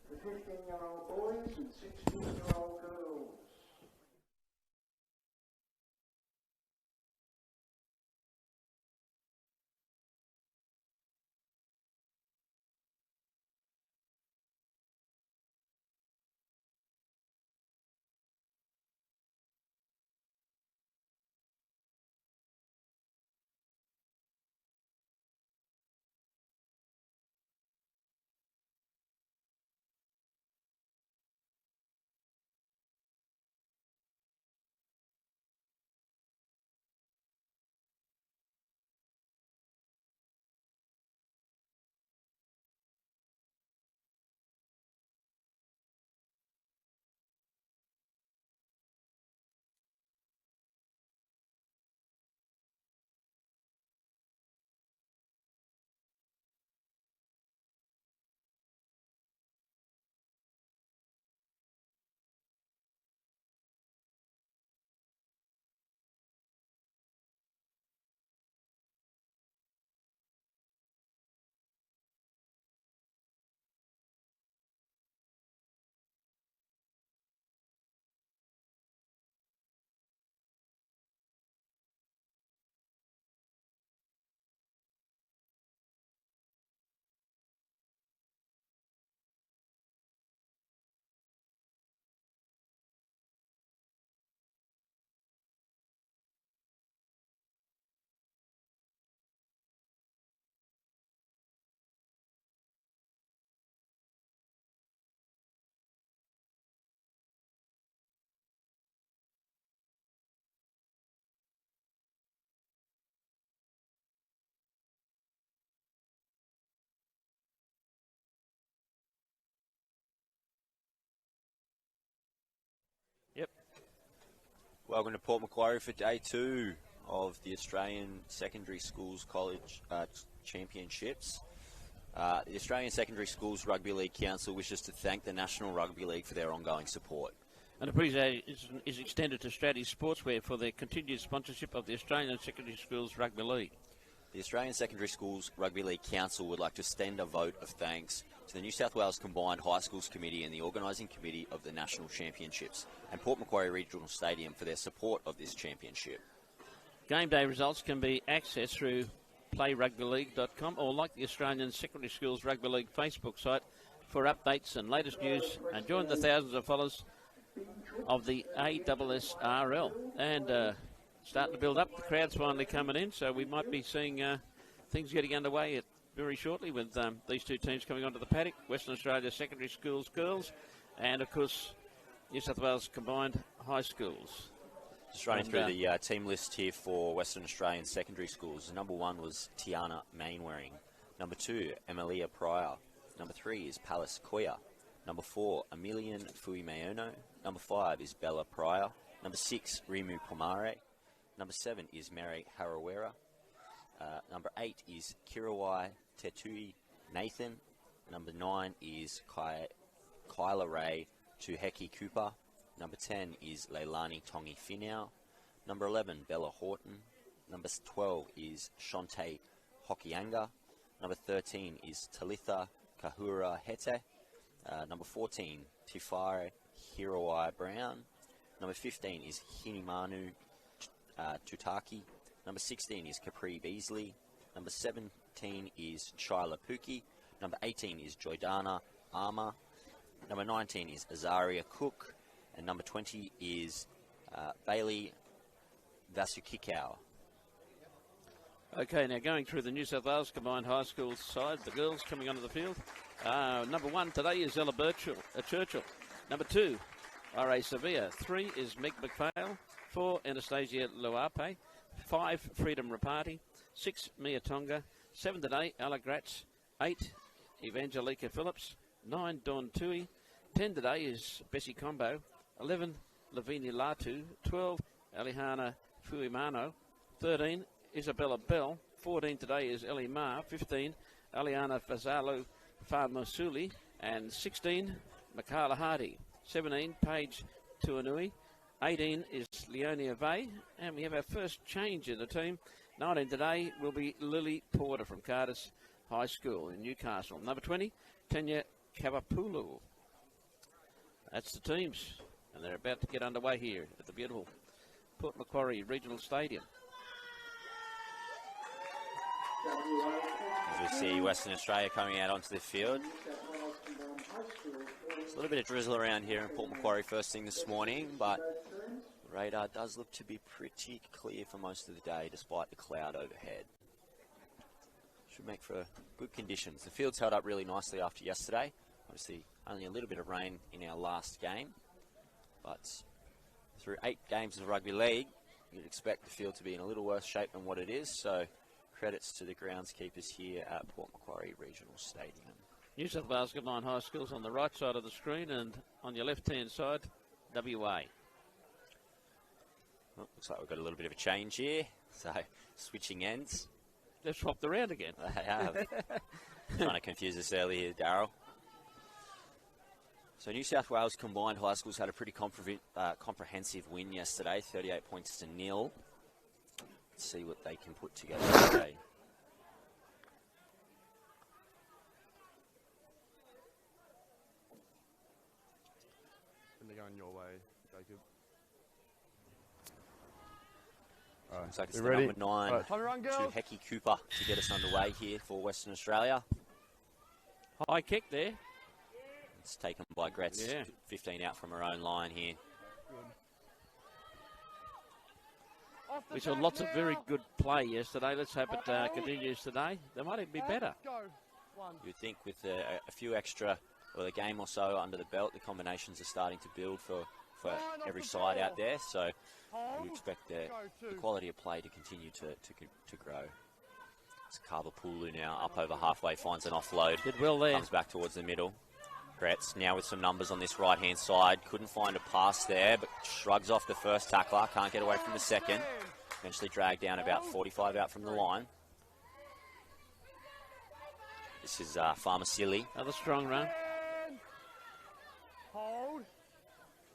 The 15-year-old boys and 16-year-old girls. Yep. Welcome to Port Macquarie for day 2 of the Australian Secondary Schools College Championships. The Australian Secondary Schools Rugby League Council wishes to thank the National Rugby League for their ongoing support. And appreciation is extended to Stratty Sportswear for their continued sponsorship of the Australian Secondary Schools Rugby League. The Australian Secondary Schools Rugby League Council would like to extend a vote of thanks to the New South Wales Combined High Schools Committee and the Organising Committee of the National Championships and Port Macquarie Regional Stadium for their support of this championship. Game day results can be accessed through playrugbyleague.com or like the Australian Secondary Schools Rugby League Facebook site for updates and latest news, and join the thousands of followers of the ASSRL. And starting to build up, the crowd's finally coming in, so we might be seeing things getting underway very shortly with these two teams coming onto the paddock, Western Australia Secondary Schools Girls and, of course, New South Wales Combined High Schools. Just running through the team list here for Western Australian Secondary Schools. Number 1 was Tiana Mainwaring. Number 2, Emilia Pryor. Number 3 is Palace Koya. Number 4, Emilian Fuimeono. Number 5 is Bella Pryor. Number 6, Rimu Pomare. Number 7 is Mary Harawera. Number 8 is Kirawai Tetui Nathan. Number 9 is Kyla Ray Tuheki Cooper. Number 10 is Leilani Tongi Finau. Number 11, Bella Horton. Number 12 is Shante Hokianga. Number 13 is Talitha Kahura Hete. Number 14, Tifare Hirawai Brown. Number 15 is Hinimanu Tutaki. Number 16 is Capri Beasley. Number 17 is Shyla Pookie. Number 18 is Joydana Armour. Number 19 is Azaria Cook. And number 20 is Bailey Vasukikau. Okay, now going through the New South Wales Combined High School side, the girls coming onto the field. Number 1 today is Ella Churchill. Number 2, R.A. Sevilla. 3 is Meg McPhail. 4, Anastasia Luape. 5, Freedom Rapati. 6, Mia Tonga. 7 today, Ella Gratz. 8, Evangelica Phillips. 9, Dawn Tui. 10 today is Bessie Combo. 11, Lavinia Latu. 12, Alihana Fuimano. 13, Isabella Bell. 14 today is Ellie Ma. 15, Aliana Fazalo Farmasuli. And 16, Michaela Hardy. 17, Paige Tuanui. 18 is Leonia Vey. And we have our first change in the team. 19 today will be Lily Porter from Cardis High School in Newcastle. Number 20, Tanya Kawapulu. That's the teams, and they're about to get underway here at the beautiful Port Macquarie Regional Stadium. As we see Western Australia coming out onto the field. There's a little bit of drizzle around here in Port Macquarie first thing this morning, but the radar does look to be pretty clear for most of the day despite the cloud overhead. Should make for good conditions. The field's held up really nicely after yesterday. Obviously only a little bit of rain in our last game, but through 8 games of rugby league, you'd expect the field to be in a little worse shape than what it is, so credits to the groundskeepers here at Port Macquarie Regional Stadium. New South Wales Combined High Schools on the right side of the screen, and on your left-hand side, WA. Well, looks like we've got a little bit of a change here, so switching ends. They've swapped around again. They have. Trying to confuse us early here, Darryl. So New South Wales Combined High Schools had a pretty comprehensive win yesterday, 38 points to 0. Let's see what they can put together today. And they're going your way, Jacob. Looks like it's You the ready? number 9 Right. Time to run, to girls. Hecky Cooper to get us underway here for Western Australia. High kick there. It's taken by Gretz, Yeah. 15 out from her own line here. We saw lots of very good play yesterday. Let's hope it continues today. They might even be better. You'd think with a few extra, or a game or so under the belt, the combinations are starting to build for every side out there. So we expect the quality of play to continue to grow. It's Kawapulu now up over halfway, finds an offload. Did well there. Comes back towards the middle. Gretz now with some numbers on this right-hand side. Couldn't find a pass there, but shrugs off the first tackler. Can't get away from the second. Eventually dragged down about 45 out from the line. This is Farmasili. Another strong run. Hold.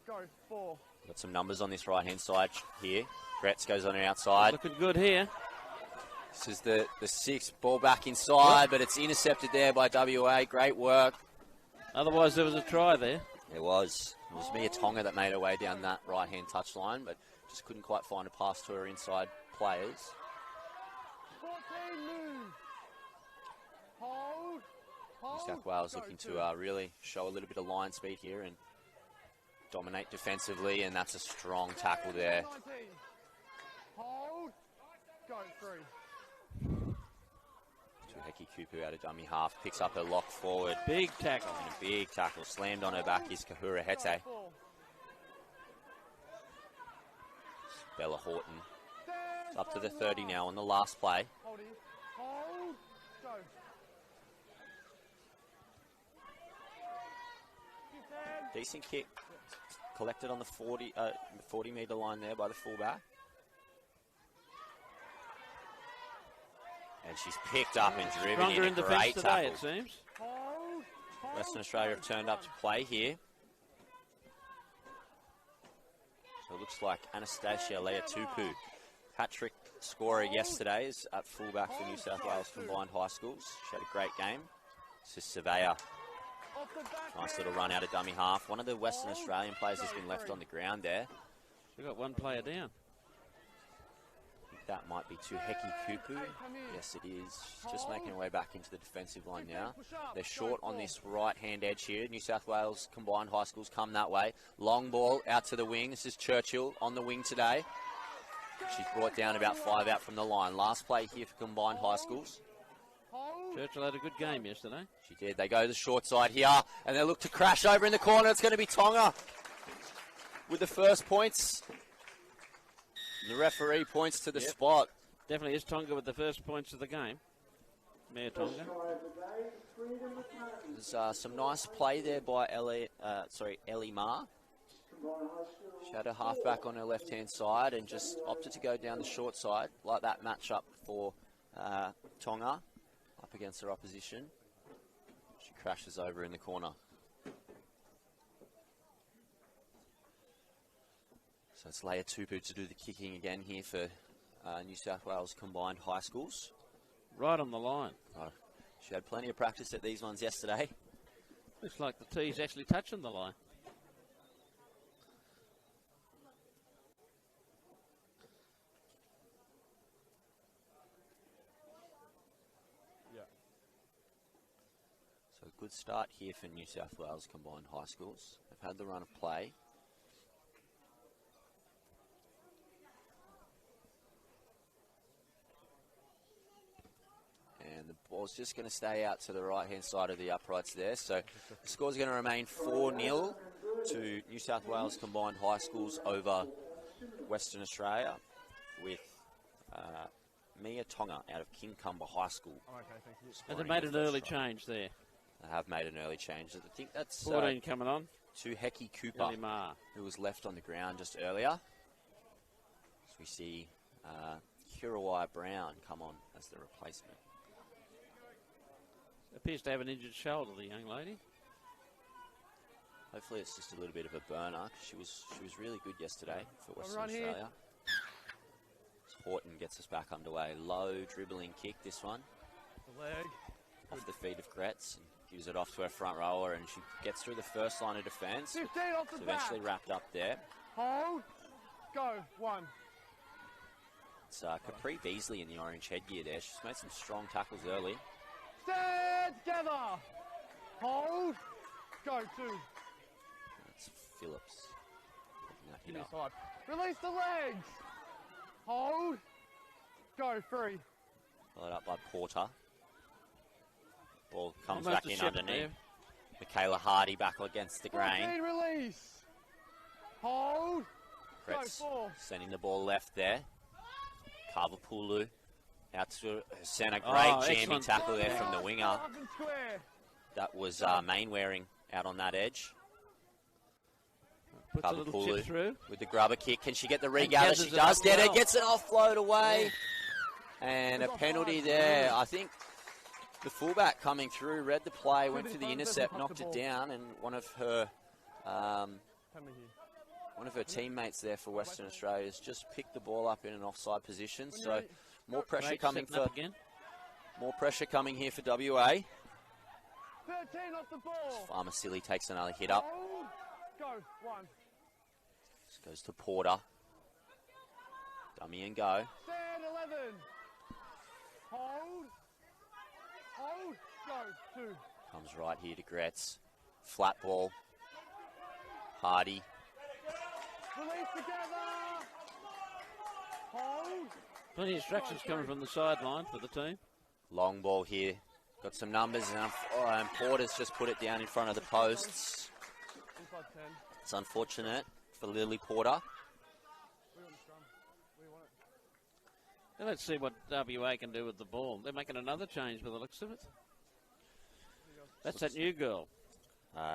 Go. 4. Got some numbers on this right-hand side here. Gretz goes on the outside. Looking good here. This is the 6th ball back inside, but it's intercepted there by WA. Great work. Otherwise, there was a try there. It was Mia Tonga that made her way down that right-hand touchline, but just couldn't quite find a pass to her inside players. 14 move. Hold. New South Wales looking to really show a little bit of line speed here and dominate defensively, and that's a strong tackle there. 19. Hold. Go. 3. Hecky Kupu out of dummy half, picks up her lock forward. Big tackle. And a big tackle, slammed on her back is Kahura Hete. Bella Horton. It's up to the 30 now on the last play. Hold. Go. Decent kick. Collected on the 40 metre line there by the fullback. And she's picked up and driven Stronger in in a defence great today, tackle. it seems. Western Australia have turned up to play here. So it looks like Anastasia Leatupu, hat-trick scorer yesterday, is at fullback for New South Wales Combined High Schools. She had a great game. This is Surveyor. Nice little run out of dummy half. One of the Western Australian players has been left on the ground there. We've got one player down. I think that might be to Hecky Kupu. Yes, it is. Just making her way back into the defensive line now. They're short on this right-hand edge here. New South Wales Combined High Schools come that way. Long ball out to the wing. This is Churchill on the wing today. She's brought down about 5 out from the line. Last play here for Combined High Schools. Churchill had a good game yesterday. She did. They go to the short side here, and they look to crash over in the corner. It's going to be Tonga with the first points. The referee points to the spot. Definitely is Tonga with the first points of the game. Mayor Tonga. There's some nice play there by Ellie Ma. She had a halfback on her left-hand side and just opted to go down the short side, like that matchup for Tonga up against her opposition. She crashes over in the corner. So it's Leia Tupu to do the kicking again here for New South Wales Combined High Schools. Right on the line. She had plenty of practice at these ones yesterday. Looks like the tee's actually touching the line. Yeah. So a good start here for New South Wales Combined High Schools. They've had the run of play. And the ball's just going to stay out to the right-hand side of the uprights there. So the score's going to remain 4-0 to New South Wales Combined High Schools over Western Australia with Mia Tonga out of Kincumber High School. Oh, okay, thank you. And they made an early change there. They have made an early change. I think that's 14 coming on. to Hecky Cooper, who was left on the ground just earlier. So we see Kirawai Brown come on as the replacement. Appears to have an injured shoulder, the young lady. Hopefully it's just a little bit of a burner, 'cause she was really good yesterday for Western run here. Australia. As Horton gets us back underway. Low dribbling kick, this one. The leg. Off the feet of Gretz. And gives it off to her front rower, and she gets through the first line of defence. 15 off the It's back. eventually wrapped up there. Hold. Go. 1. It's Capri Beasley in the orange headgear there. She's made some strong tackles early. Stand together. Hold. Go. 2. That's Phillips. Picking that hit Give me up. side. Release the legs. Hold. Go. 3. Followed up by Porter. Ball comes Almost back a in shepherd underneath. there. Michaela Hardy back against the 14 grain. release. Hold. Go. Kretz 4. sending the ball left there. Kavapulu out to centre. Great Oh, jamming excellent. tackle there from the winger. Up and square. That was Mainwaring out on that edge. Puts a little Kavapulu chip through. with the grubber kick. Can she get the And regather? gathers She it does up get well. it. Gets it offload away. And a penalty there. I think the fullback coming through read the play, went for the intercept, knocked it down, and one of her Come here. one of her teammates there for Western Australia has just picked the ball up in an offside position. So more pressure Great coming setting for up again. more pressure coming here for WA. 13 off the ball. Farmer Silly takes another hit up. Hold. Go. 1. This goes to Porter. Dummy and go. Stand 11. Hold. Hold. Go. 2. Comes right here to Gretz. Flat ball. Hardy. Release together. Hold. Plenty of instructions coming from the sideline for the team. Long ball here. Got some numbers, and Porter's just put it down in front of the posts. Inside 10. It's unfortunate for Lily Porter. We want the scrum. We want it. Now let's see what WA can do with the ball. They're making another change by the looks of it. That's that new girl.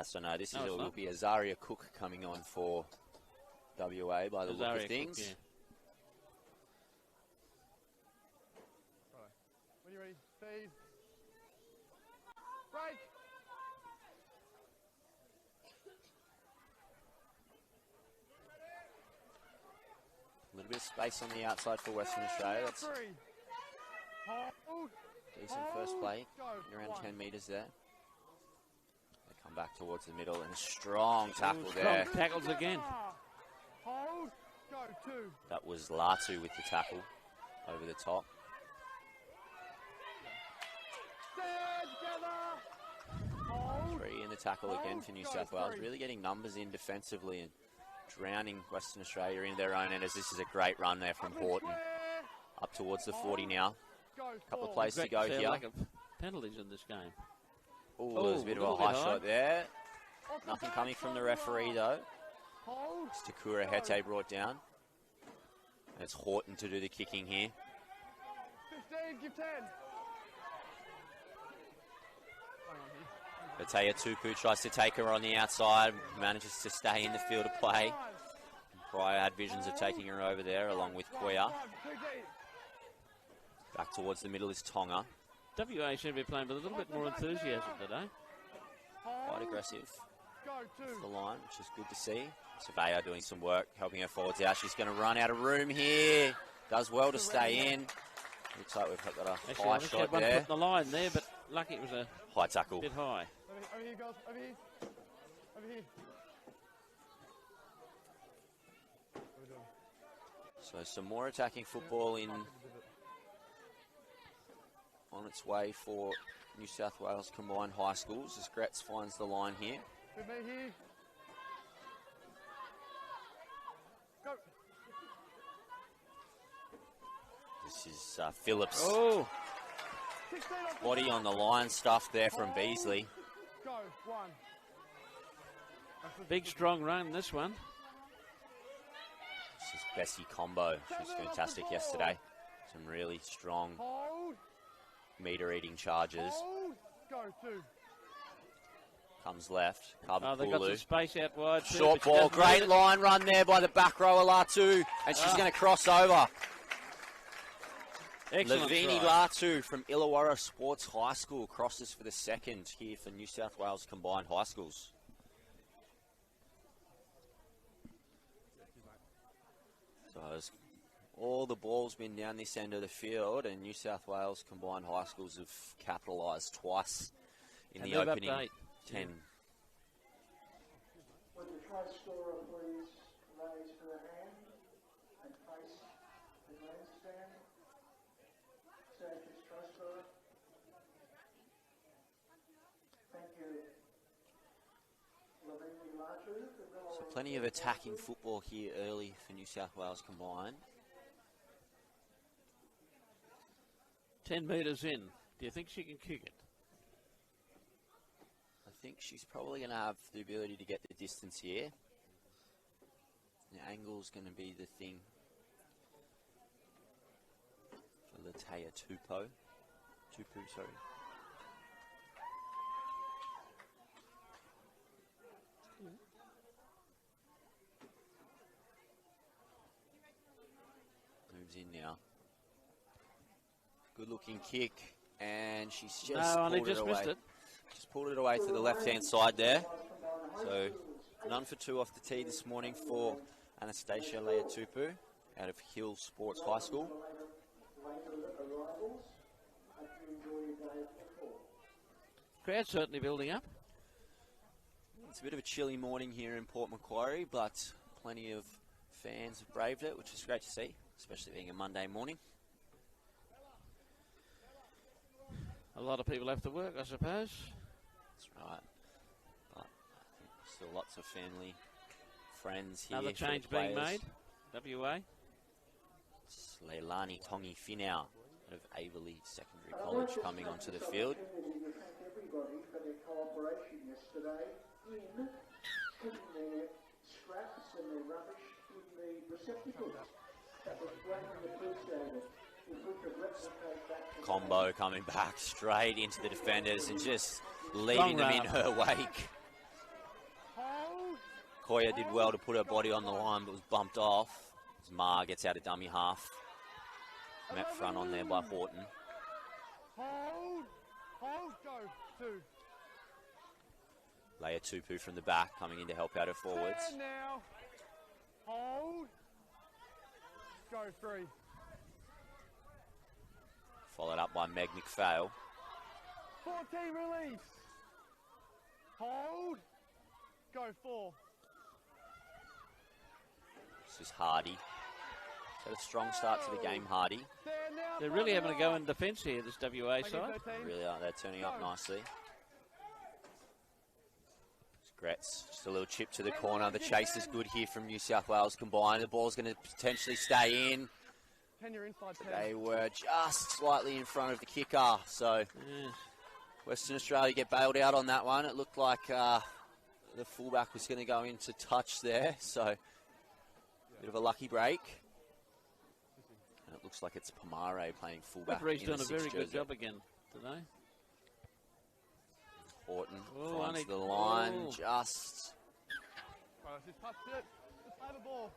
So no, this No, it's will not. be Azaria Cook coming on for WA by the look Azaria of Cook, things. yeah. Right. When you're ready, feed. Break. A little bit of space on the outside for Western Australia. That's 3. Hold. decent first play, Go. around 1. 10 metres there. They come back towards the middle, and a strong tackle Ooh, there. strong tackles again. Hold. Go. 2. That was Latu with the tackle over the top. Stand together. Hold. 3 in the tackle again for New Go, South Wales. 3. Really getting numbers in defensively and drowning Western Australia in their own end, as this is a great run there from Up and Horton. square. Up towards the 40 now. Go. Couple of 4. plays to Great go fair here. lack of penalties in this game. Oh, there's a bit of a little bit high high. shot there. Off the Nothing back, coming from the shoulder. referee though. Hold. It's Takura Hete brought down. And it's Horton to do the kicking here. 15. Give 10. Batea Tupu tries to take her on the outside, manages to stay in the field of play. Prior had visions of taking her over there along with Koya. 5. 2 deep. Back towards the middle is Tonga. WA should be playing with a little bit more enthusiasm today. Quite aggressive Go. off 2. the line, which is good to see. Surveyor doing some work, helping her forwards out. She's going to run out of room here. Does well to stay in. Looks like we've got a Actually, high I just shot had one there. put in the line there, but lucky it was a High tackle. bit high. Over here, girls. Over here. Over here. What are we doing? So some more attacking football on its way for New South Wales Combined High Schools as Gretz finds the line here. With me here. Go. This is Phillips. Oh, 16 off the Body on the line stuff there from Beasley. Go. 1. big strong run this one. This is Bessie Combo. She was fantastic yesterday. Some really strong Hold. meter-eating charges. Hold. Go. 2. Comes left. Oh, they got some Kabakulu. space out wide. too, Short but she ball. doesn't need Great it. line run there by the back rower Latu. And she's going to cross over. Excellent Lavini try. Latu from Illawarra Sports High School crosses for the second here for New South Wales Combined High Schools. So as all the ball's been down this end of the field, and New South Wales Combined High Schools have capitalised twice in And the they've opening update. 10. Would the try scorer please raise her hand and face the grandstand? CHS try scorer. Thank you. Lavini Latu. So plenty of attacking football here early for New South Wales Combined. 10 metres in. Do you think she can kick it? I think she's probably going to have the ability to get the distance here. The angle's going to be the thing for Latea Tupu, sorry. Moves in now. Good looking kick, and she's just No, only pulled it just away. missed it. Just pulled it away to the left-hand side there. So, none for 2 off the tee this morning for Anastasia Leatupu out of Hill Sports High School. Crowd certainly building up. It's a bit of a chilly morning here in Port Macquarie, but plenty of fans have braved it, which is great to see, especially being a Monday morning. A lot of people have to work, I suppose. That's right. But I think still lots of family, friends here. Another for the change being players. made. WA. It's Leilani Tongi Finau out of Averley Secondary College coming onto the field. To thank everybody for their cooperation yesterday in putting their scraps and their rubbish in the receptacles. That was greatly appreciated. If we could replicate that. Combo coming back straight into the defenders and just leaving them in her wake. Hold. Koya did well to put her body on the line, but was bumped off. As Ma gets out of dummy half. Met front on there by Horton. Hold. Hold. Go. 2. Leia Tupu from the back coming in to help out her forwards. Stand now. Hold. Go. 3. Followed up by Meg McPhail. 14 release. Hold. Go. 4. This is Hardy. Had a strong start to the game, Hardy. Stand now. They're really having to go in defence here, this WA Make it side. 13. Really are. They're turning up nicely. Gretz, just a little chip to the corner. The chase is good here from New South Wales Combined. The ball's going to potentially stay in. 10, you're inside 10. They were just slightly in front of the kicker. So Yes. Western Australia get bailed out on that one. It looked like the fullback was going to go into touch there. So bit of a lucky break. And it looks like it's Pomare playing fullback. Referee's in the done a 6 very good jersey. job again today. Horton Oh, finds only- the line, oh. just Right, just touch it. Just play the ball.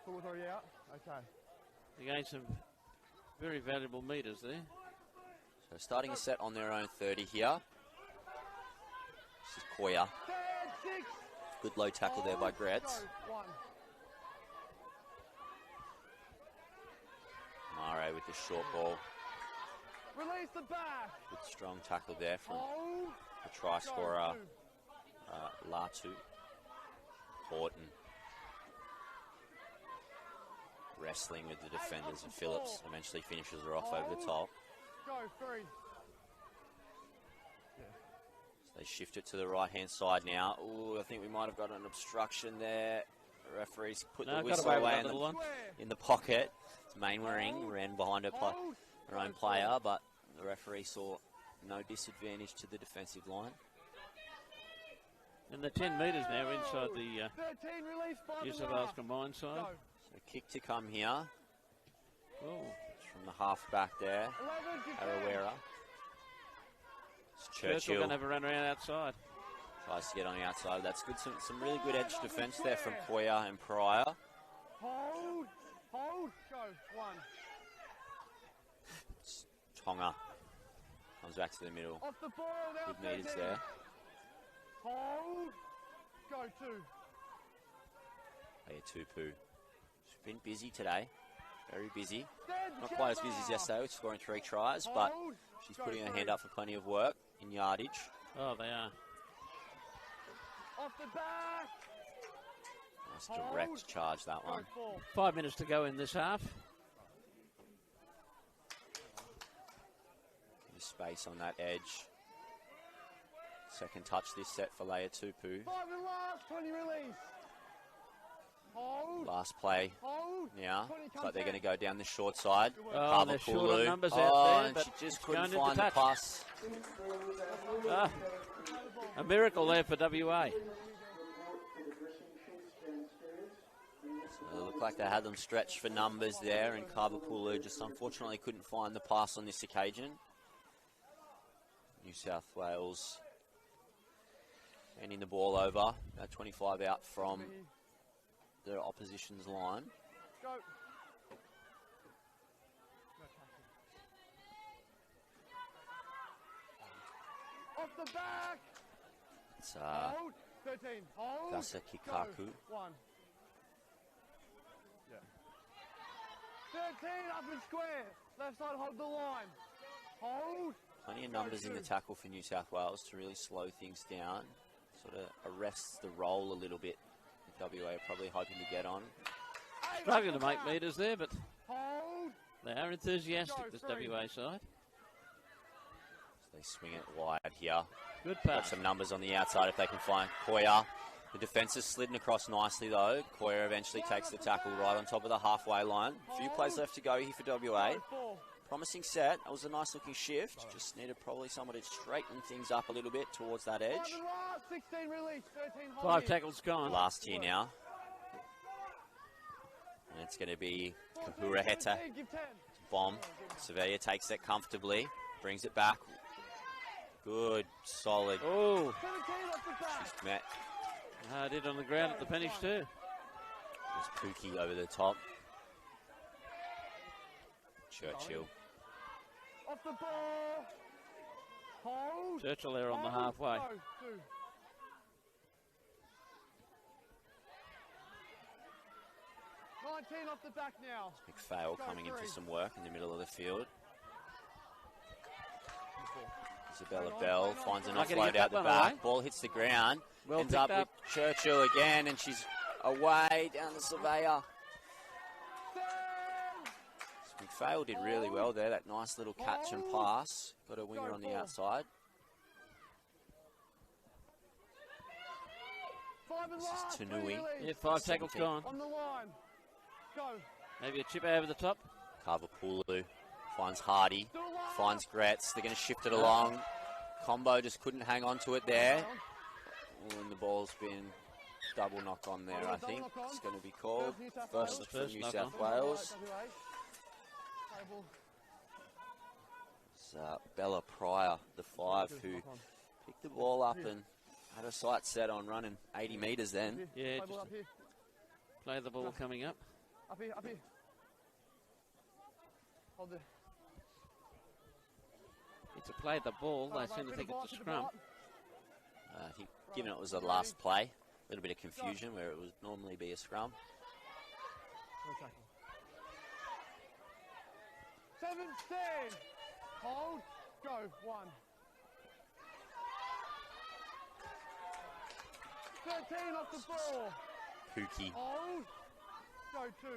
Ball was already out. Okay. Again, some very valuable metres there. so starting a set on their own 30 here. This is Koya. Stand 6. Good low tackle there by Gretz. Go. 1. Mare with the short ball. Release the back. Good strong tackle there from Hold. the try scorer, Latu. Horton wrestling with the defenders, and Phillips eventually finishes her off over the top. Go, 3. So they shift it to the right-hand side now. Ooh, I think we might have got an obstruction there. The referee's put the whistle away in the pocket. Mainwaring ran behind her own player, but the referee saw no disadvantage to the defensive line. And the 10 metres now inside the New South Wales combined side. So kick to come here. Oh. It's from the half back there. Arawera. It's Churchill. Going to have a run around outside. Tries to get on the outside. That's good. Some really good edge defence there from Koya and Pryor. Hold, go, 1. It's Tonga. Comes back to the middle. Off the ball now. Good meters there. Hold, go, 2. Hey, Tupu. She's been busy today. Very busy. Not quite as busy as yesterday with scoring 3 tries, but she's putting her hand up for plenty of work in yardage. Oh, they are. Off the back. Nice direct charge, that one. 5 minutes to go in this half. The space on that edge. Second touch this set for Leia Tupu. 5 and last, 20 release. Hold. Last play Hold. now. Looks like they're going to go down the short side. Oh, they're short on numbers out there, and but she just couldn't going find into the touch. pass. A miracle there for WA. So it looked like they had them stretched for numbers there, and Kavapulu just unfortunately couldn't find the pass on this occasion. New South Wales handing the ball over, about 25 out from the opposition's line. Go. Off the back. It's Hold. 13. Hold. Gasa Kikaku. Go. 1. Yeah. 13 up and square. Left side, hold the line. Hold. Plenty of numbers in the tackle for New South Wales to really slow things down. Sort of arrests the roll a little bit. WA are probably hoping to get on. Struggling to make meters there, but Hold. they are enthusiastic, this WA side. So they swing it wide here. Good Got pass. some numbers on the outside if they can find Koya. The defence is slidden across nicely though. Koya eventually takes the tackle right on top of the halfway line. A few plays left to go here for WA. Promising set. That was a nice looking shift. Just needed probably someone to straighten things up a little bit towards that edge. 16 release, 13 hold. 5 tackles gone. Last here now. And it's going to be Kahura Heta. Give 10. Bomb. Sevilla takes it comfortably. Brings it back. Good, solid. Oh, 17 off the back. Met. did on the ground at the finish too. There's Pookie over the top. Churchill. Off the ball. Hold. Churchill there on the Hold. halfway. Go. 2. Off the back now. McPhail coming into some work in the middle of the field. Isabella Bell finds an Not gonna offload get out that the one back. away. Ball hits the ground. Well Ends picked up with Churchill again, and she's away down the surveyor. McPhail did really well there. That nice little catch and pass. Got a winger on the outside. This is Tanui. Yeah, 5 tackles 17. gone. On the line. Go. Maybe a chip over the top. Kavapulu finds Hardy. Finds Gretz. They're going to shift it along. Combo just couldn't hang on to it there. And the ball's been double knock on there, I think. It's going to be called. First for New knock South on. Wales. It's Bella Pryor, the 5, who picked the ball up and had her sight set on running 80 metres then. Yeah, just play the ball coming up. Up here, up here. Hold it. Need to play the ball. They seem to think it's a scrum. Given it was the last play, a little bit of confusion where it would normally be a scrum. 17. Hold. Go. 1. 13 off the ball. Pookie. Hold. Go 2.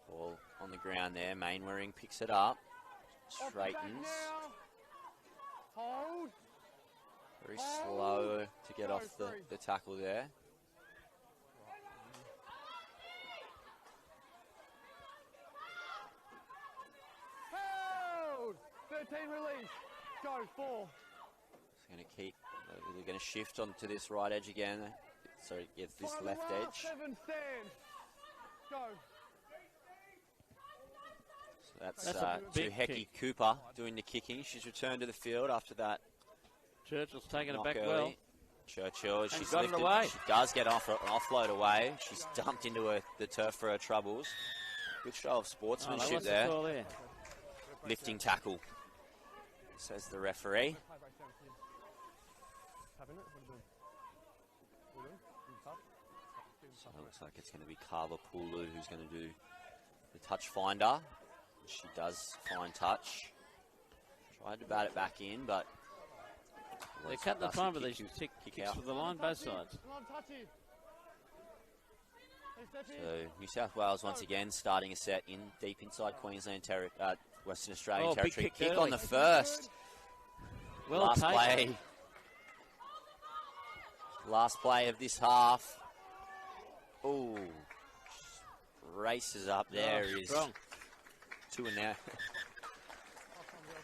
Ball on the ground there. Mainwaring picks it up. Off the back Straightens. now. Hold. Very slow to get off the tackle there. Hold. 13 release. Go 4. It's going to keep. We're going to shift onto this right edge again. Sorry, yes, this 5 left and a half, edge. 7 stand. Go. So that's That's a big Tuheki kick. Cooper doing the kicking. She's returned to the field after that. Churchill's taking it knock back early. well. Churchill, she's got it lifted. away. She does get off an offload away. She's dumped into the turf for her troubles. Good show of Oh, that sportsmanship was the there. call there. Lifting tackle, says the referee. Having it. What are you doing? What are you doing? You top? So it looks like it's going to be Carla Pulu who's going to do the touch finder. She does find touch. Tried to bat it back in, but They're cutting the time with these kick kicks out. for the line, both sides. Come on, touchy. Hey, Steffi. So New South Wales once again starting a set in deep inside Queensland Western Australian Oh, big territory. kick Kick early. on the first. Well Last taken. play. Last play of this half. Oh, races up there Oh, is strong. 2 and now.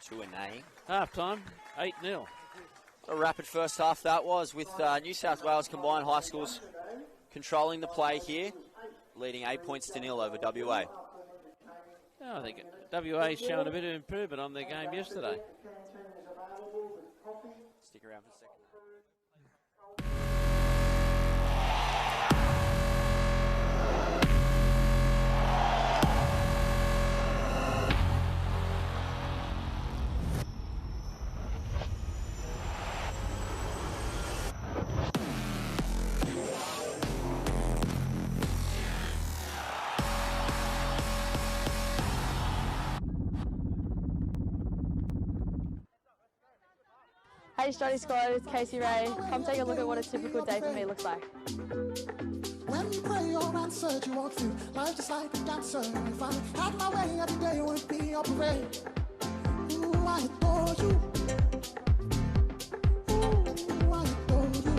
2 and 8. Half time, 8-0. A rapid first half that was, with New South Wales Combined High Schools controlling the play here, leading 8 points to 0 over WA. Oh, I think WA's showing a bit of improvement on their game yesterday. Stick around for a second. Hey Study Squad, it's Casey Ray. Come take a look at what a typical day for me looks like. When you pray or answer, you walk through life just like a dancer. If I had my way, every day would be a parade. Ooh, I adore you. Ooh, I adore you.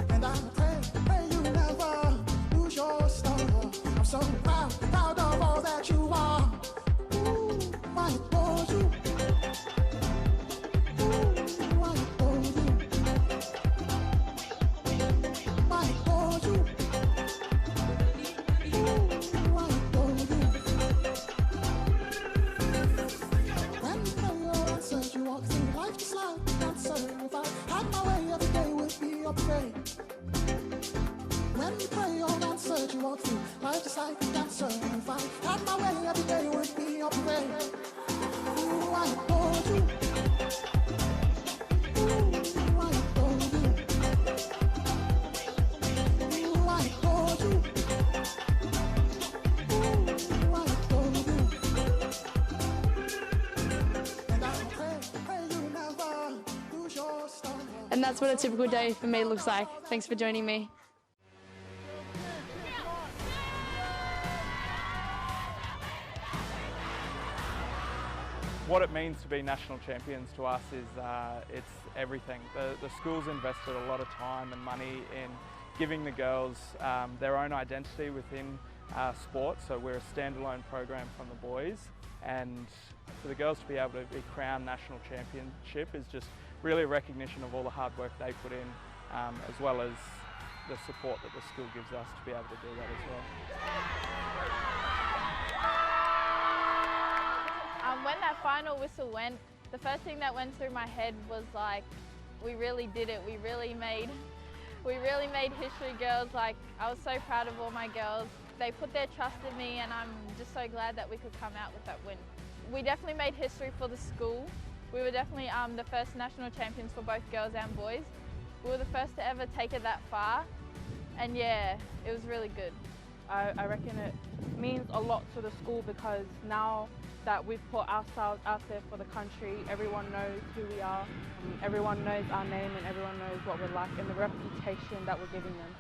And I pray you never lose your star. I'm so proud of all that you are. Ooh, I adore you. When you pray or answer, you walk through life just like a dancer. If I had my way, every day would be a parade. Ooh, I adore you. Ooh, I adore you. Ooh, I adore you. Ooh, I adore you. And I pray you never lose your star. And that's what a typical day for me looks like. Thanks for joining me. What it means to be national champions to us is it's everything. The school's invested a lot of time and money in giving the girls their own identity within sport. So we're a standalone program from the boys, and for the girls to be able to be crowned national championship is just really a recognition of all the hard work they put in, as well as the support that the school gives us to be able to do that as well. When that final whistle went, the first thing that went through my head was like, we really did it. We really made history, girls. Like, I was so proud of all my girls. They put their trust in me, and I'm just so glad that we could come out with that win. We definitely made history for the school. We were definitely the first national champions for both girls and boys. We were the first to ever take it that far, and yeah, it was really good. I reckon it means a lot to the school because now that we've put ourselves out there for the country, everyone knows who we are, everyone knows our name and everyone knows what we're like and the reputation that we're giving them.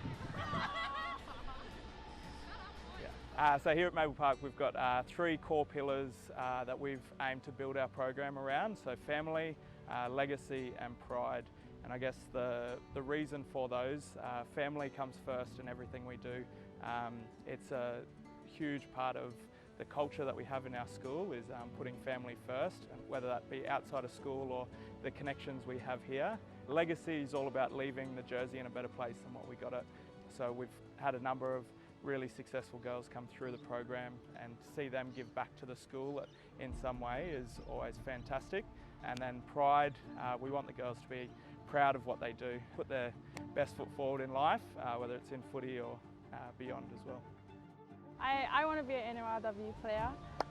So here at Maple Park we've got 3 core pillars that we've aimed to build our program around. So family, legacy and pride. And I guess the reason for those, family comes first in everything we do. It's a huge part of the culture that we have in our school is putting family first, and whether that be outside of school or the connections we have here. Legacy is all about leaving the Jersey in a better place than what we got it. So we've had a number of really successful girls come through the program, and to see them give back to the school in some way is always fantastic. And then pride, we want the girls to be proud of what they do, put their best foot forward in life, whether it's in footy or beyond as well. I want to be an NSW player.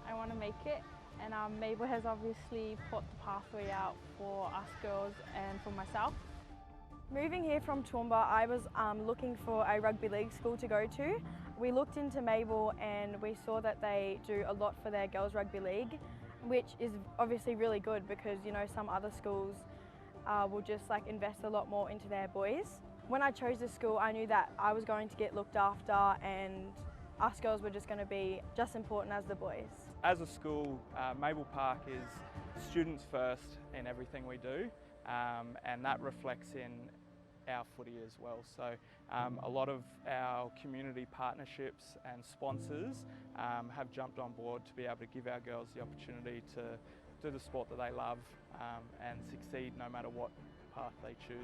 I want to make it, and Mabel has obviously put the pathway out for us girls and for myself. Moving here from Toowoomba, I was looking for a rugby league school to go to. We looked into Mabel and we saw that they do a lot for their girls rugby league, which is obviously really good because, you know, some other schools will just like invest a lot more into their boys. When I chose this school, I knew that I was going to get looked after and us girls were just going to be just important as the boys. As a school, Maple Park is students first in everything we do, and that reflects in our footy as well. So a lot of our community partnerships and sponsors have jumped on board to be able to give our girls the opportunity to do the sport that they love and succeed no matter what path they choose.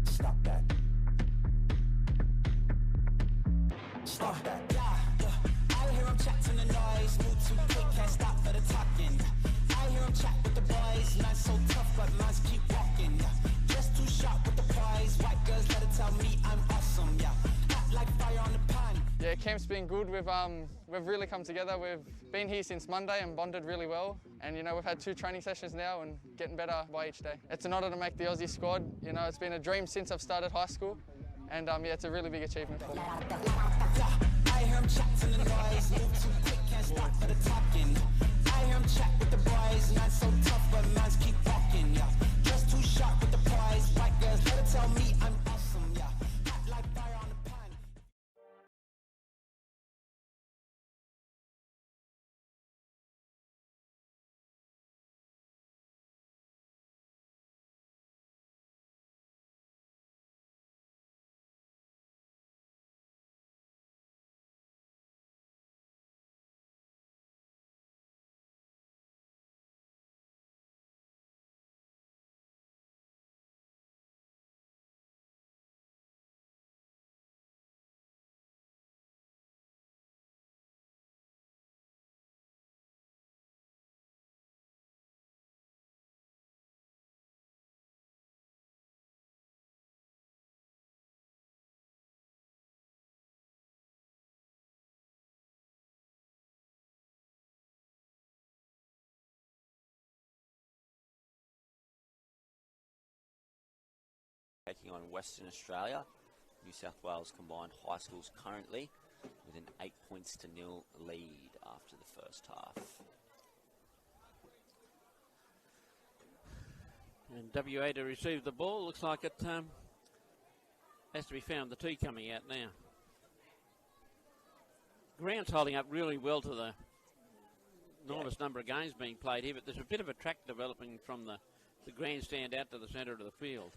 Stop that. Stop that. I hear him chat to the noise. Move too quick, can't stop for the talking. I hear him chat with the boys. Not so tough, but minds keep walking. Just too sharp with the prize. White girls let it tell me I'm awesome. Hot like fire on the pan. Yeah, camp's been good. We've really come together. We've been here since Monday and bonded really well. And you know, we've had 2 training sessions now and getting better by each day. It's an honour to make the Aussie squad. You know, it's been a dream since I've started high school. And yeah, it's a really big achievement for me. I hear him chat to the noise. Move too quick, can't stop for the talking. I hear him chat with the boys. Not so tough, but minds keep walking. Just too sharp with the prize. White girls let it tell me I'm awesome. Hot like fire on the pan. Taking on Western Australia, New South Wales combined high schools currently with an 8-0 lead after the first half. And WA to receive the ball. Looks like it has to be found. The tee coming out now. Ground's holding up really well to the enormous number of games being played here, but there's a bit of a track developing from the grandstand out to the centre of the field.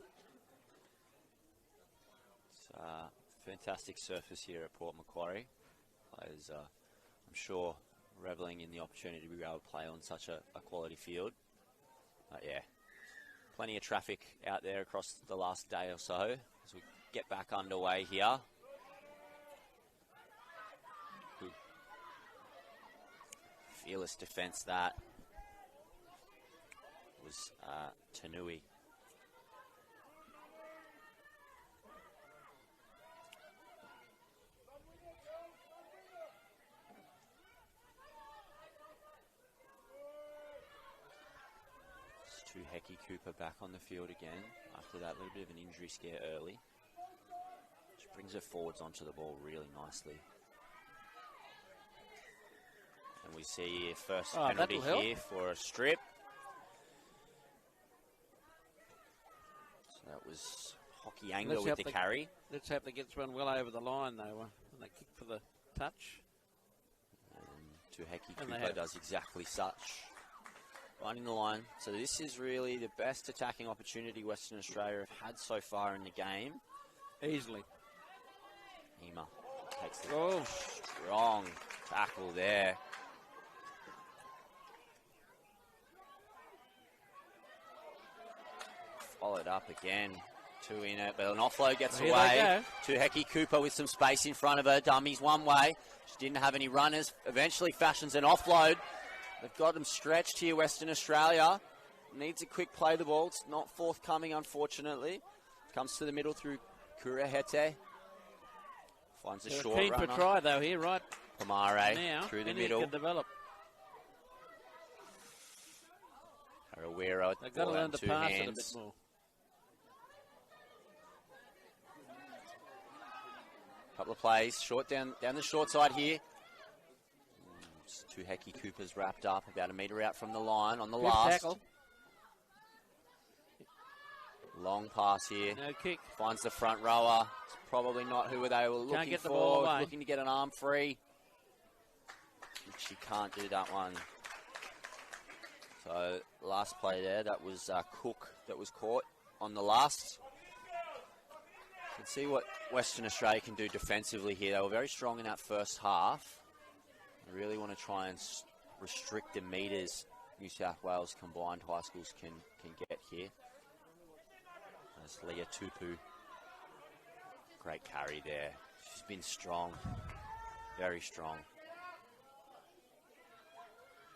Fantastic surface here at Port Macquarie. Players, I'm sure, revelling in the opportunity to be able to play on such a quality field. Yeah, plenty of traffic out there across the last day or so as we get back underway here. Good fearless defence that was Tanui. Hecky Cooper back on the field again after that little bit of an injury scare early. Which brings her forwards onto the ball really nicely. And we see first penalty here for a strip. So that was Hockey Anger with the carry. Let's hope they gets one well over the line though, when they kick for the touch. And Hecky Cooper does exactly such. Finding the line. So this is really the best attacking opportunity Western Australia have had so far in the game. Easily. Ema takes the strong tackle there. Followed up again. Two in it, but an offload gets away. To Hecky Cooper with some space in front of her. Dummies one way. She didn't have any runners. Eventually fashions an offload. They've got them stretched here, Western Australia. Needs a quick play the ball. It's not forthcoming, unfortunately. Comes to the middle through Kurahete. Finds a short runner. Keen for try, though, here, right? Pomare now, through the middle. Can develop. Harawira They've got to learn to pass it a bit more. Couple of plays, short down the short side here. Two Hecky Coopers wrapped up, about a metre out from the line on the last. Tackle. Long pass here. No kick. Finds the front rower. It's probably not who they were looking Can't get for. the ball away. Looking to get an arm free. She can't do that one. So last play there, that was Cook that was caught on the last. You can see what Western Australia can do defensively here. They were very strong in that first half. They really want to try and restrict the metres New South Wales combined high schools can get here. There's Leah Tupu. Great carry there. She's been strong. Very strong.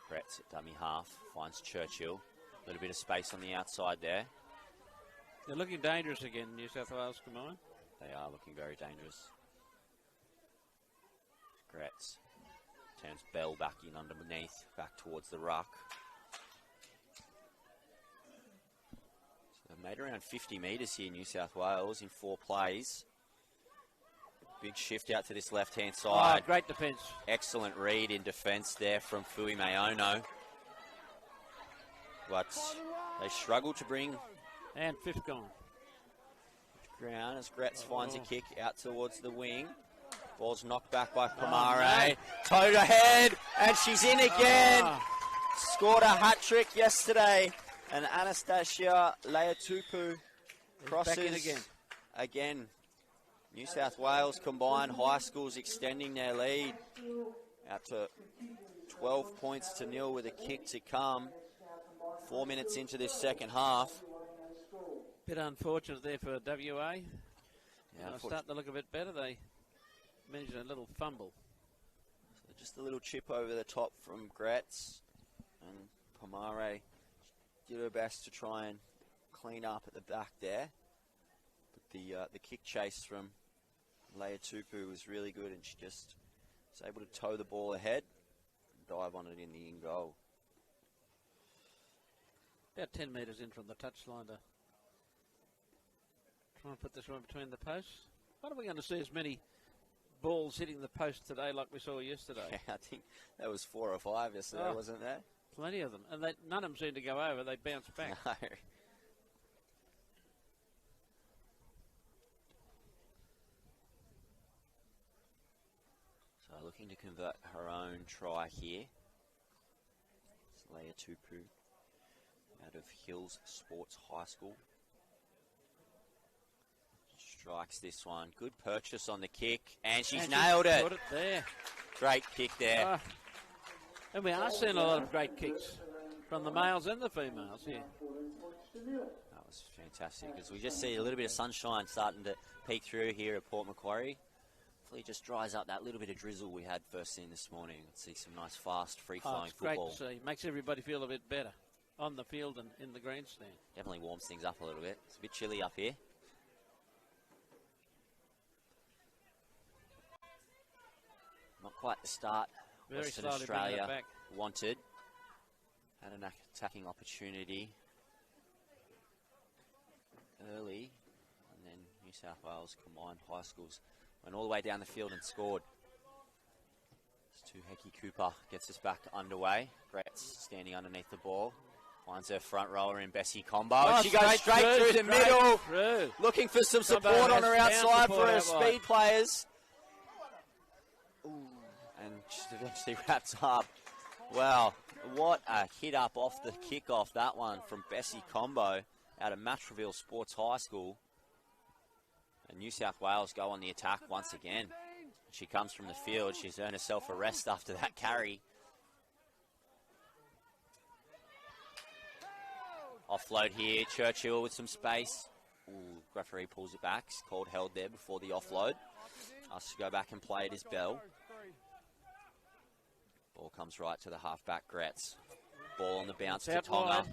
Brett's at dummy half. Finds Churchill. A little bit of space on the outside there. They're looking dangerous again, New South Wales combined. They are looking very dangerous. Gretz turns Bell back in underneath, back towards the ruck. So they've made around 50 metres here in New South Wales in 4 plays. Big shift out to this left-hand side. Oh, great defence. Excellent read in defence there from Fui Mayono. But they struggle to bring... And fifth gone. Ground as Gretz finds a kick out towards the wing. Ball's knocked back by Pomare. Towed ahead, and she's in again. Scored a hat-trick yesterday. And Anastasia Leatupu crosses back in again. Again. New South Wales combined high schools extending their lead out to 12 points to 0 with a kick to come. 4 minutes into this second half. Bit unfortunate there for WA. Yeah, starting to look a bit better. They managed a little fumble. So just a little chip over the top from Gretz, and Pomare did her best to try and clean up at the back there. But the kick chase from Leia Tupu was really good, and she just was able to tow the ball ahead and dive on it in the in goal. About 10 metres in from the touchline to try and put this one between the posts. What are we going to see as many balls hitting the post today like we saw yesterday? Yeah, I think that was 4 or 5 yesterday, wasn't there? Plenty of them. And none of them seemed to go over. They bounced back. No. So looking to convert her own try here. It's Leia Tupu out of Hills Sports High School. Strikes this one. Good purchase on the kick, and she's nailed it. Got it there. Great kick there. And we are seeing a lot of great kicks from the males and the females here. That was fantastic, because we just see a little bit of sunshine starting to peek through here at Port Macquarie. Hopefully it just dries up that little bit of drizzle we had first thing this morning. See some nice, fast, free-flowing football. Great to see. Makes everybody feel a bit better on the field and in the grandstand. Definitely warms things up a little bit. It's a bit chilly up here. Not quite the start Western Australia wanted. Had an attacking opportunity early, and then New South Wales Combined High Schools went all the way down the field and scored. It's to Hecky Cooper, gets us back underway. Gretz standing underneath the ball, finds her front rower in Bessie Combo. Oh, she goes straight through the middle, through. looking for some Combo support on has her found outside support for her out wide. speed players. Ooh, and just eventually wraps up. Wow, what a hit up off the kickoff, that one from Bessie Combo out of Matraville Sports High School. And New South Wales go on the attack once again. She comes from the field. She's earned herself a rest after that carry. Offload here, Churchill with some space. Ooh, referee pulls it back. It's called held there before the offload. Us to go back and play it is Bell. Ball comes right to the halfback, Gretz. Ball on the bounce to Tonga.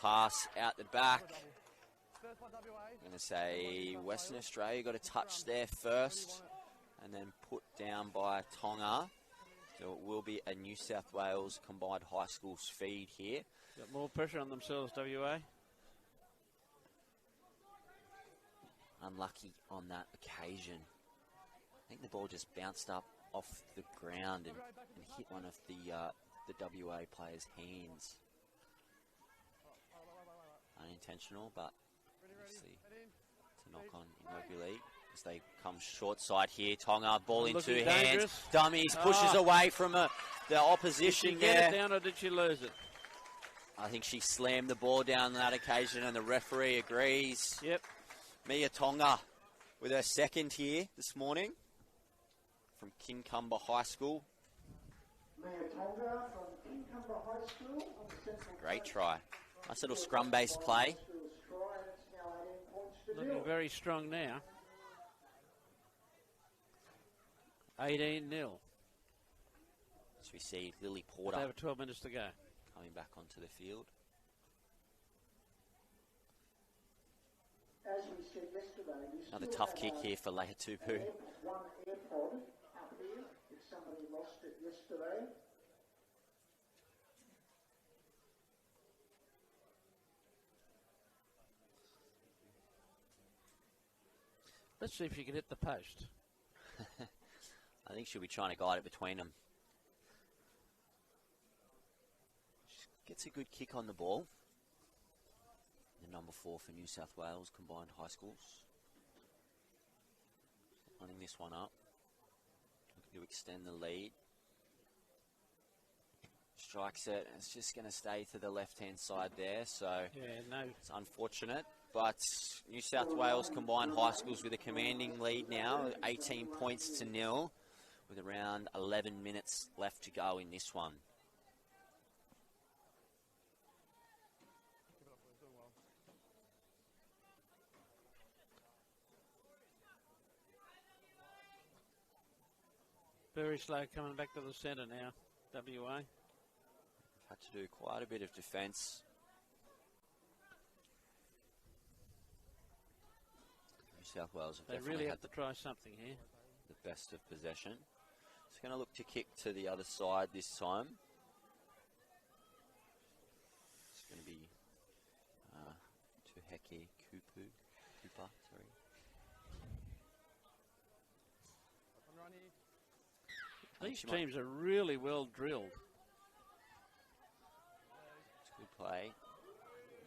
Pass out the back. I'm going to say Western Australia got a touch there first and then put down by Tonga. So it will be a New South Wales Combined High Schools feed here. Got more pressure on themselves, WA. Unlucky on that occasion. I think the ball just bounced up off the ground and hit one of the WA player's hands. Unintentional, but obviously to knock on in rugby league as they come short side here. Tonga, ball in two hands. Dummies, pushes away from the opposition did she there. get it down or did she lose it? I think she slammed the ball down on that occasion and the referee agrees. Yep. Mia Tonga with her second here this morning from Kincumber High School. Mia Tonga from Kincumber High School on the central. Great try. Nice little scrum-based play. Looking very strong now. 18-0. As we see Lily Porter Over 12 minutes to go. coming back onto the field. As we said yesterday, Another tough kick here for Leia Tupu. one AirPod up here, if somebody lost it yesterday. Let's see if she can hit the post. I think she'll be trying to guide it between them. She gets a good kick on the ball. The number 4 for New South Wales Combined High Schools. Lining this one up. Looking to extend the lead. Strikes it. It's just going to stay to the left-hand side there. So Yeah, no. it's unfortunate. But New South Wales Combined High Schools with a commanding lead now, 18 points to 0, with around 11 minutes left to go in this one. Very slow coming back to the centre now, WA. Had to do quite a bit of defence. New South Wales have They definitely really had have to try something here. the best of possession. It's going to look to kick to the other side this time. It's going to be to Heke Cooper, sorry. These teams are really well drilled. It's a good play.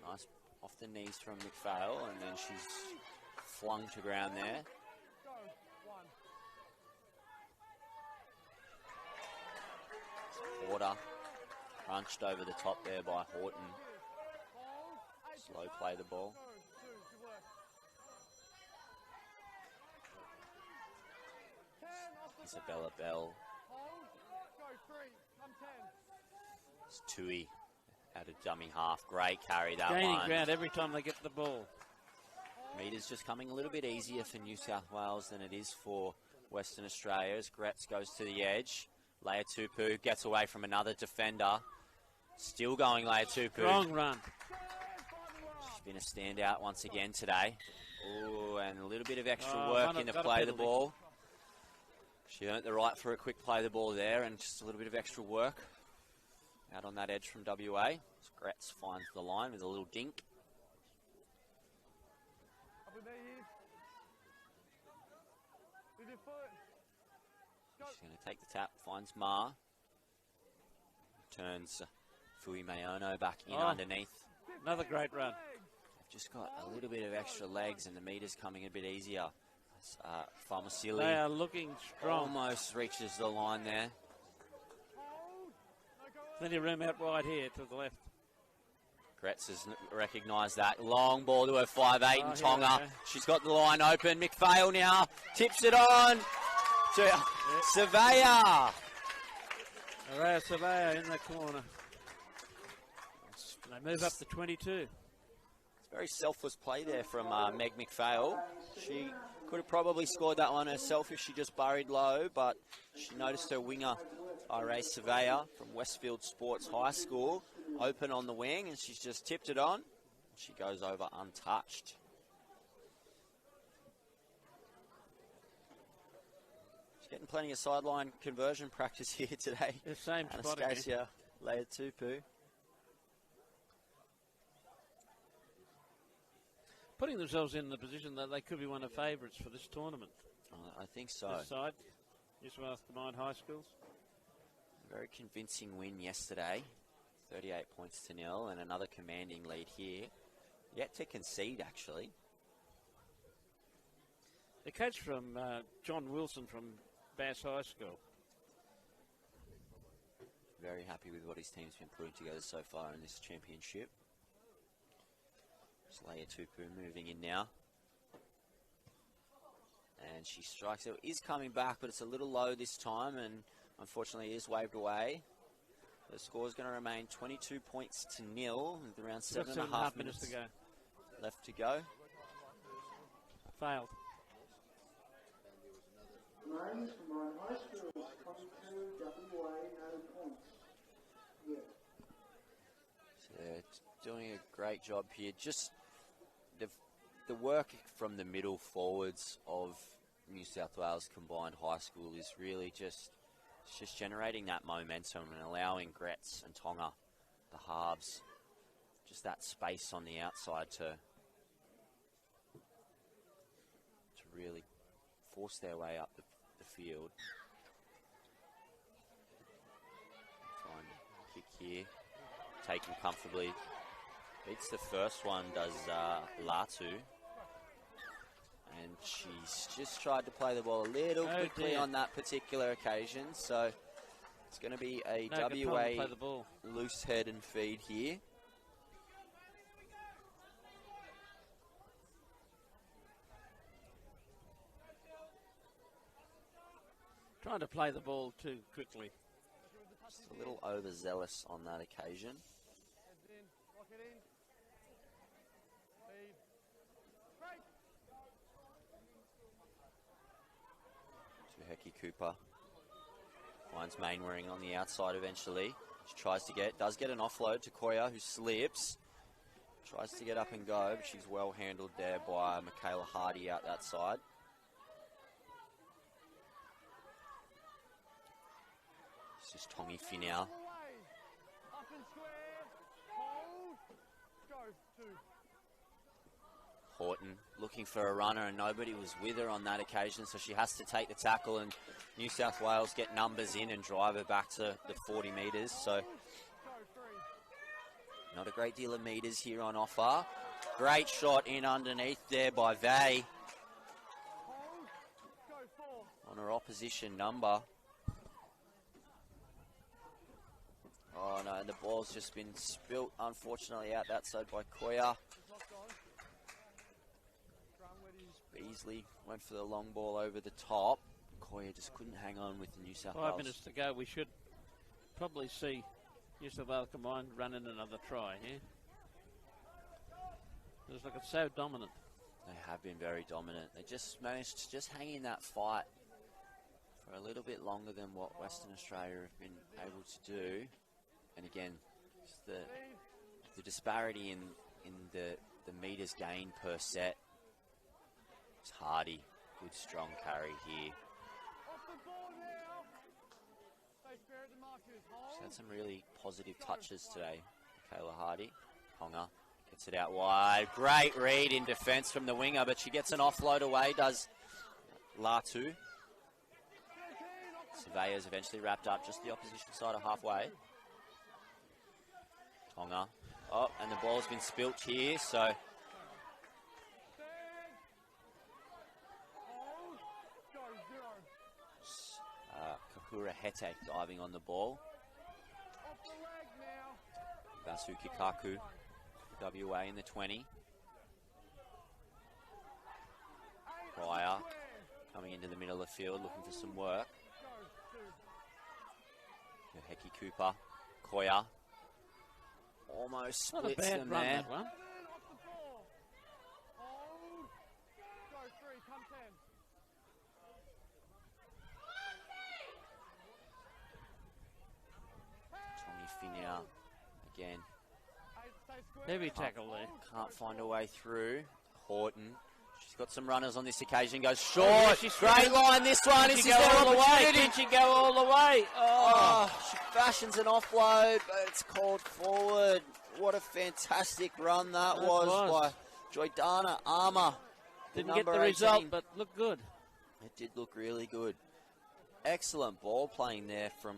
Nice off the knees from McPhail, and then she's flung to ground there. Porter crunched over the top there by Horton. Slow play the ball. Isabella Bell. It's Tui out of dummy half. Great carry that Gaining one. ground every time they get the ball. Meters just coming a little bit easier for New South Wales than it is for Western Australia as Gretz goes to the edge. Leia Tupu gets away from another defender. Still going Leia Tupu. Long run. She's been a standout once again today. Ooh, and a little bit of extra Oh, work got a in to play the penalty. ball. She earned the right for a quick play the ball there, and just a little bit of extra work out on that edge from WA. Gretz finds the line with a little dink. Good knee here. With your foot. Go. She's going to take the tap, finds Ma. Turns Fui Mayono back in underneath. Another great run. They've just got a little bit of extra legs and the meter's coming a bit easier. Farmasili They are looking strong. almost reaches the line there. Plenty of room out wide here to the left. Gretz has recognised that. Long ball to her 5'8" and Tonga. She's got the line open. McPhail now tips it on to Surveyor. Araya Surveyor in the corner. They move up to 22. It's a very selfless play there from Meg McPhail. She could have probably scored that one herself if she just buried low, but she noticed her winger, Ira Surveyor from Westfield Sports High School, open on the wing, and she's just tipped it on. She goes over untouched. She's getting plenty of sideline conversion practice here today. The same spot Anastasia Leatupu. Putting themselves in the position that they could be one of the favourites for this tournament. I think so. This side, New South Wales Combined High Schools. Very convincing win yesterday, 38 points to 0, and another commanding lead here. Yet to concede, actually. The coach from John Wilson from Bass High School. Very happy with what his team's been putting together so far in this championship. Leatupu moving in now. And she strikes it. Is coming back, but it's a little low this time, and unfortunately is waved away. The score is going to remain 22 points to 0 with around 7.5 minutes to go. Left to go. Failed. Mains from my high school is 22 WA, no points. Yeah. So they're doing a great job here. Just the work from the middle forwards of New South Wales Combined High School is really just generating that momentum and allowing Gretz and Tonga, the halves, just that space on the outside to really force their way up the field. Fine kick here, taken comfortably. Beats the first one, does Latu. And she's just tried to play the ball a little quickly on that particular occasion. So it's going to be a WA loose head and feed here. Trying to play the ball too quickly. Just a little overzealous on that occasion. Heki Cooper finds Mainwaring on the outside eventually. She tries to does get an offload to Koya, who slips. Tries to get up and go, but she's well handled there by Michaela Hardy out that side. This is Tongi Finau. Horton looking for a runner, and nobody was with her on that occasion, so she has to take the tackle, and New South Wales get numbers in and drive her back to the 40 metres. So not a great deal of metres here on offer. Great shot in underneath there by Vay on her opposition number. Oh no, the ball's just been spilt, unfortunately, out that side by Koya. Beasley went for the long ball over the top. Koya just couldn't hang on with the New South Wales. 5 minutes to go. We should probably see New South Wales Combined running another try here. Looks like it's so dominant. They have been very dominant. They just managed to just hang in that fight for a little bit longer than what Western Australia have been able to do. And again, the disparity in the metres gained per set. It's Hardy, good strong carry here. She's had some really positive touches today. Michaela Hardy, Tonga Gets it out wide. Great read in defence from the winger, but she gets an offload away, does Latu. Surveyors eventually wrapped up just the opposition side of halfway. Tonga. Oh, and the ball's been spilt here, so... Kahura Hete diving on the ball. Basu Kikaku, WA in the 20. Pryor coming into the middle of the field looking for some work. Heki Cooper, Koya. Almost splits them run, there. That one. Tommy Finia again. Heavy tackle there. Can't find a way through. Horton. She's got some runners on this occasion. Goes short. Oh, yeah, Great line this one. This is their all the way? opportunity. Did she go all the way? Oh, she fashions an offload, but it's called forward. What a fantastic run that was by Joydana Armour. Didn't get the result, 18. but looked good. It did look really good. Excellent ball playing there from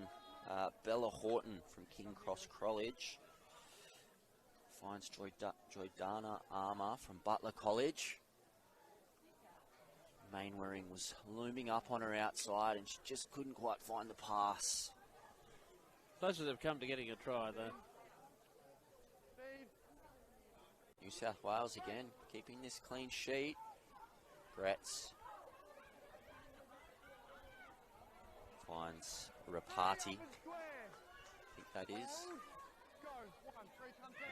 Bella Horton from King Cross College. Finds Joydana Armour from Butler College. Mainwaring was looming up on her outside and she just couldn't quite find the pass. Closer they've come to getting a try, though. New South Wales again, keeping this clean sheet. Gretz finds Rapati. I think that is.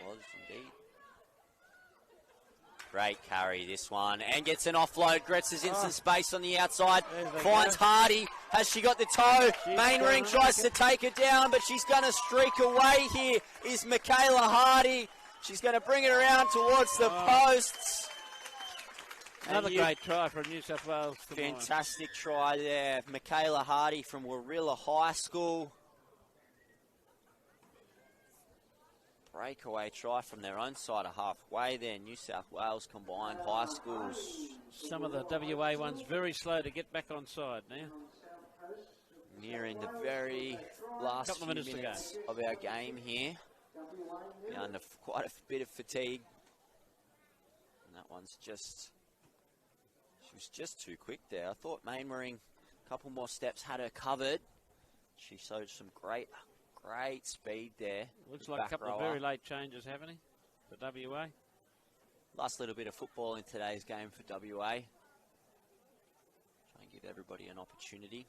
Was indeed. Great carry, this one, and gets an offload. Gretz is in some space on the outside. Finds Hardy. Has she got the toe? Mainwaring tries to take her down, but she's going to streak away here. Is Michaela Hardy. She's going to bring it around towards the posts. Another great try from New South Wales. Fantastic try there. Michaela Hardy from Warilla High School. Breakaway try from their own side of halfway there. New South Wales combined high schools. Some of the WA ones very slow to get back on side now. Nearing the very last few minutes of our game here. We're under quite a bit of fatigue. And that one's just... She was just too quick there. I thought Mainwaring, a couple more steps, had her covered. She showed some great speed there. Looks like a couple of very late changes happening for WA. Last little bit of football in today's game for WA. Try and give everybody an opportunity.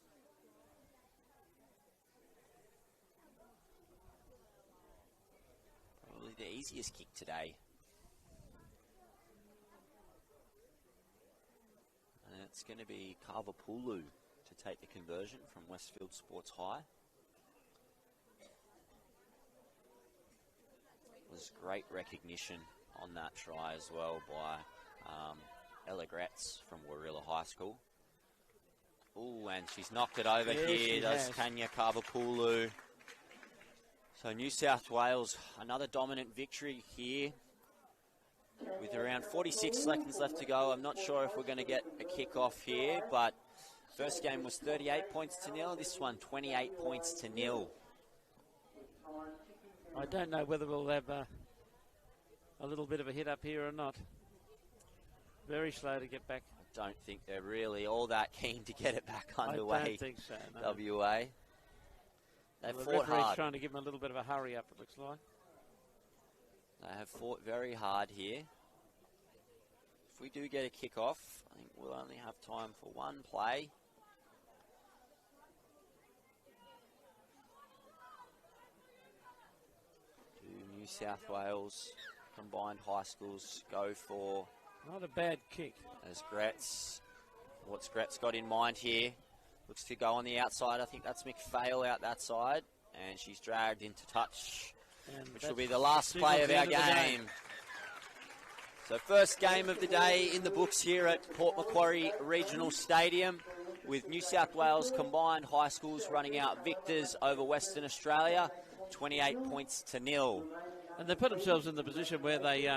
Probably the easiest kick today. And it's going to be Carvapulu to take the conversion from Westfield Sports High. Was great recognition on that try as well by Ella Gretz from Warilla High School. Ooh, and she's knocked it over here, does Tanya Carvapulu. So New South Wales, another dominant victory here. With around 46 seconds left to go, I'm not sure if we're going to get a kick-off here, but first game was 38 points to nil, this one 28 points to nil. I don't know whether we'll have a little bit of a hit up here or not. Very slow to get back. I don't think they're really all that keen to get it back underway. I don't think so, no. WA. They've fought hard. Trying to give them a little bit of a hurry up, it looks like. They have fought very hard here. If we do get a kick-off, I think we'll only have time for one play. New South Wales combined high schools go for... Not a bad kick. As Gretz, what's Gretz got in mind here? Looks to go on the outside. I think that's McPhail out that side. And she's dragged into touch, which will be the last play of our game. So first game of the day in the books here at Port Macquarie Regional Stadium, with New South Wales combined high schools running out victors over Western Australia, 28 points to nil. And they put themselves in the position where they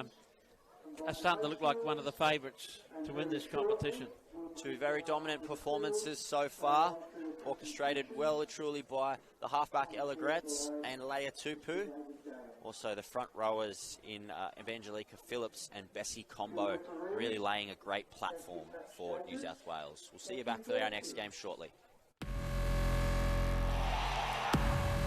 are starting to look like one of the favourites to win this competition. Two very dominant performances so far, orchestrated well and truly by the halfback Ella Gretz and Leia Tupu. Also the front rowers in Evangelica Phillips and Bessie Combo, really laying a great platform for New South Wales. We'll see you back for our next game shortly.